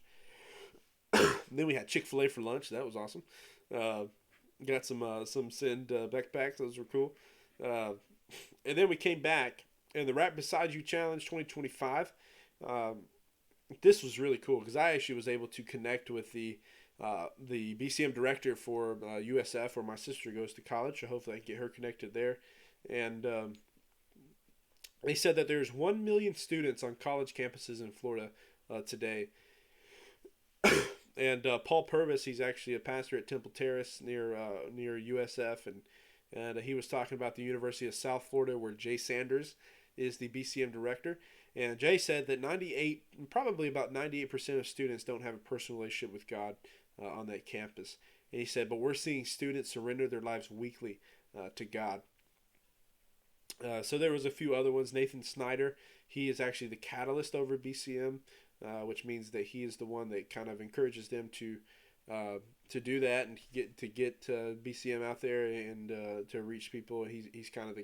Then we had Chick-fil-A for lunch. That was awesome. Got some Send backpacks. Those were cool. And then we came back, and the Rap Beside You Challenge 2025. This was really cool because I actually was able to connect with the BCM director for USF, where my sister goes to college. So hopefully I can get her connected there. And they said that there's 1 million students on college campuses in Florida today. And Paul Purvis, he's actually a pastor at Temple Terrace near USF, and he was talking about the University of South Florida, where Jay Sanders is the BCM director. And Jay said that probably about 98% of students don't have a personal relationship with God on that campus. And he said, but we're seeing students surrender their lives weekly to God. So there was a few other ones. Nathan Snyder, he is actually the catalyst over BCM, which means that he is the one that kind of encourages them to do that and get BCM out there and to reach people. He's kind of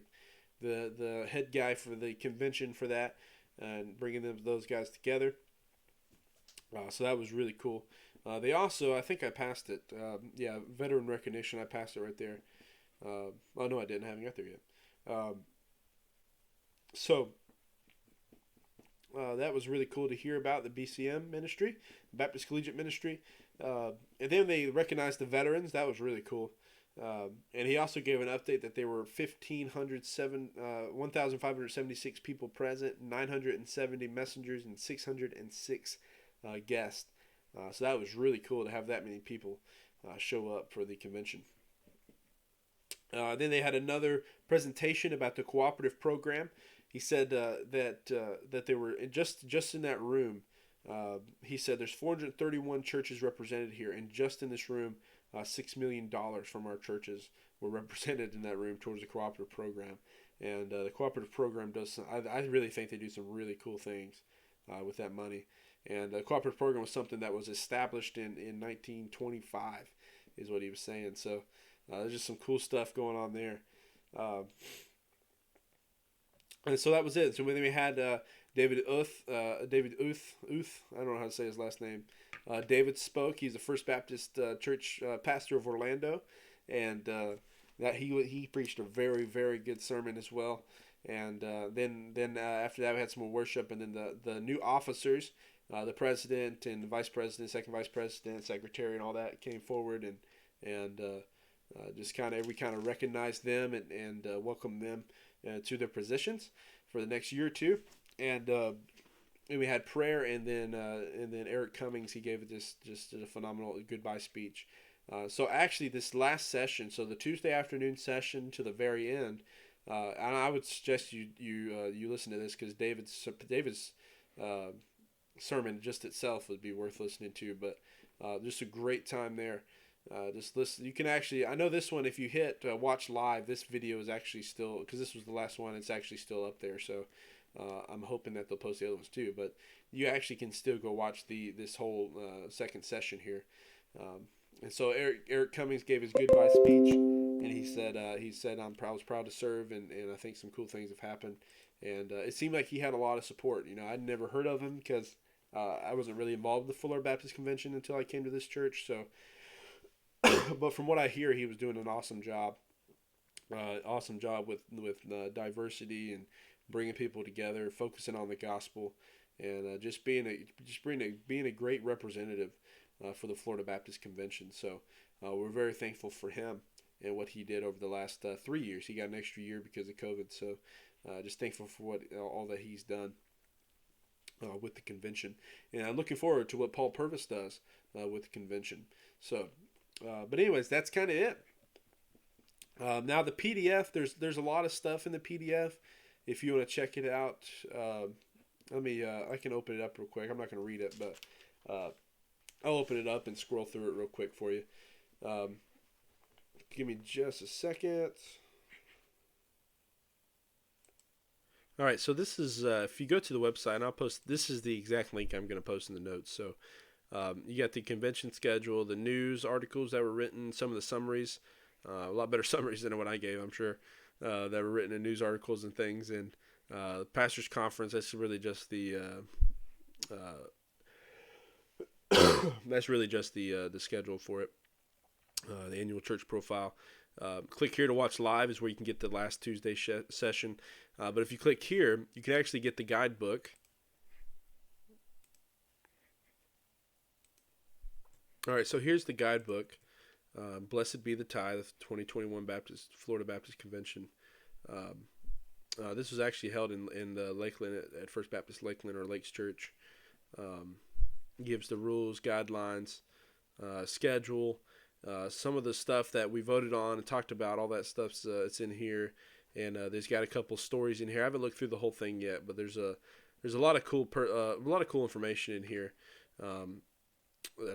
the head guy for the convention for that, and bringing those guys together. So that was really cool. They also, I think I passed it. Veteran recognition. I passed it right there. Oh no, I didn't. I haven't got there yet. So that was really cool to hear about the BCM ministry, Baptist Collegiate Ministry. And then they recognized the veterans. That was really cool. And he also gave an update that there were 1,576 people present, 970 messengers, and 606 guests. So that was really cool to have that many people show up for the convention. Then they had another presentation about the Cooperative Program. He said that they were just in that room. He said there's 431 churches represented here, and just in this room, $6 million from our churches were represented in that room towards the Cooperative Program. And the Cooperative Program does I really think they do some really cool things with that money. And the Cooperative Program was something that was established in 1925, is what he was saying. So there's just some cool stuff going on there. And so that was it. So then we had David Uth. I don't know how to say his last name. David spoke. He's the First Baptist Church pastor of Orlando, and that he preached a very, very good sermon as well. And then after that we had some more worship, and then the new officers, the president and the vice president, second vice president, secretary, and all that came forward, and we kind of recognized them and welcomed them to their positions for the next year or two. And we had prayer, and then Eric Cummings, he gave just a phenomenal goodbye speech. So actually this last session, so the Tuesday afternoon session to the very end, and I would suggest you listen to this, because David's sermon just itself would be worth listening to. But just a great time there. Just listen. You can actually, I know this one, if you hit watch live, this video is actually still, because this was the last one, it's actually still up there. So I'm hoping that they'll post the other ones too. But you actually can still go watch this whole second session here. And so Eric Cummings gave his goodbye speech, and he said I was proud to serve, and I think some cool things have happened. And it seemed like he had a lot of support. I'd never heard of him because I wasn't really involved with the Fuller Baptist Convention until I came to this church. So, but from what I hear, he was doing an awesome job. awesome job with diversity and bringing people together, focusing on the gospel, and just being a great representative for the Florida Baptist Convention. So we're very thankful for him and what he did over the last 3 years. He got an extra year because of COVID. So just thankful for what all that he's done with the convention, and I'm looking forward to what Paul Purvis does with the convention. So, but anyways, that's kind of it. Now the PDF, there's a lot of stuff in the PDF. If you want to check it out, I can open it up real quick. I'm not going to read it, but I'll open it up and scroll through it real quick for you. Give me just a second. All right, so this is, if you go to the website, and I'll post, this is the exact link I'm going to post in the notes. So you got the convention schedule, the news articles that were written, some of the summaries, a lot better summaries than what I gave, I'm sure, that were written in news articles and things. And the Pastors Conference, that's really just the the schedule for it. The annual church profile. Click here to watch live is where you can get the last Tuesday session. But if you click here, you can actually get the guidebook. All right, so here's the guidebook. Blessed Be the Tithe, 2021 Florida Baptist Convention. This was actually held in the Lakeland at First Baptist Lakeland or Lakes Church. Gives the rules, guidelines, schedule. Some of the stuff that we voted on and talked about, all that stuff's it's in here, and there's got a couple stories in here. I haven't looked through the whole thing yet, but there's a lot of cool information in here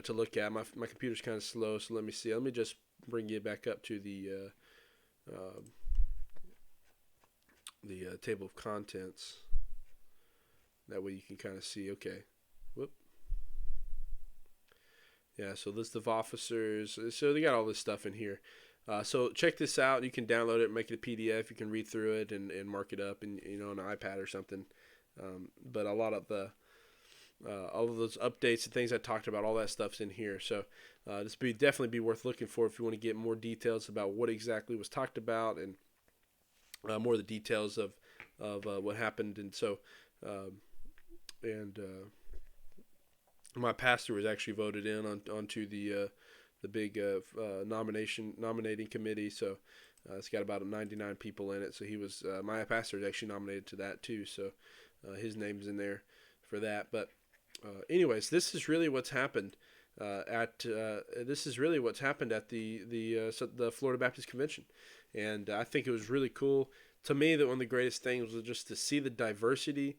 to look at. My computer's kind of slow, so let me see. Let me just bring you back up to the table of contents. That way you can kind of see. Okay, whoop. Yeah, so list of officers. So they got all this stuff in here. So check this out. You can download it, make it a PDF. You can read through it and mark it up on an iPad or something. But a lot of all of those updates and things I talked about, all that stuff's in here. So this would definitely be worth looking for if you want to get more details about what exactly was talked about and more of the details of what happened. And so my pastor was actually voted in onto the big nominating committee. So it's got about 99 people in it. So he was my pastor is actually nominated to that too. So his name's in there for that. But anyways, this is really what's happened at the Florida Baptist Convention, and I think it was really cool. To me, that one of the greatest things was just to see the diversity.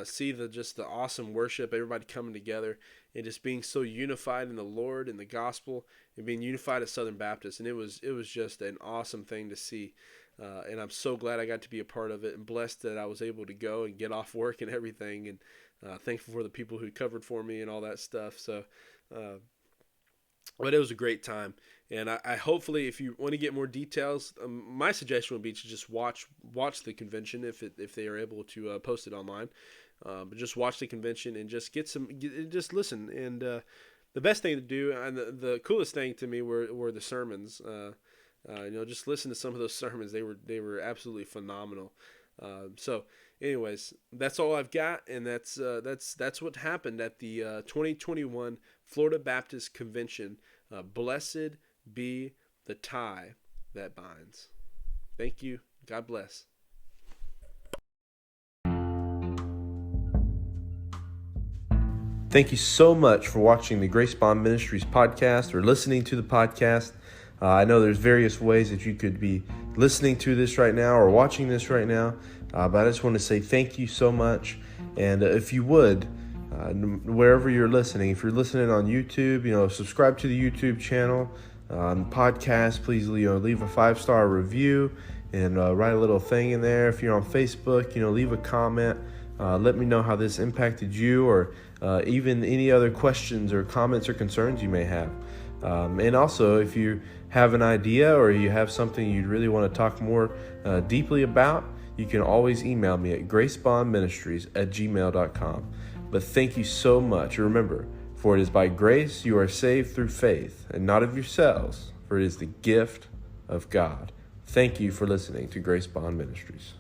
See the awesome worship, everybody coming together and just being so unified in the Lord and the gospel and being unified as Southern Baptists. And it was just an awesome thing to see. And I'm so glad I got to be a part of it and blessed that I was able to go and get off work and everything. And thankful for the people who covered for me and all that stuff. So, but it was a great time. And I hopefully, if you want to get more details, my suggestion would be to just watch the convention if they are able to post it online. But just watch the convention and just just listen. And the best thing to do, and the coolest thing to me were the sermons. Just listen to some of those sermons. They were absolutely phenomenal. So, anyways, that's all I've got, and that's what happened at the 2021 Florida Baptist Convention. Blessed be the tie that binds. Thank you. God bless. Thank you so much for watching the Grace Bond Ministries podcast or listening to the podcast. I know there's various ways that you could be listening to this right now or watching this right now, but I just want to say thank you so much. And if you would, wherever you're listening, if you're listening on YouTube, subscribe to the YouTube channel. Podcast, please leave a 5-star review and write a little thing in there. If you're on Facebook, leave a comment. Let me know how this impacted you, or even any other questions or comments or concerns you may have. And also, if you have an idea or you have something you'd really want to talk more deeply about, you can always email me at gracebondministries@gmail.com. But thank you so much. Remember, for it is by grace you are saved through faith, and not of yourselves, for it is the gift of God. Thank you for listening to Grace Bond Ministries.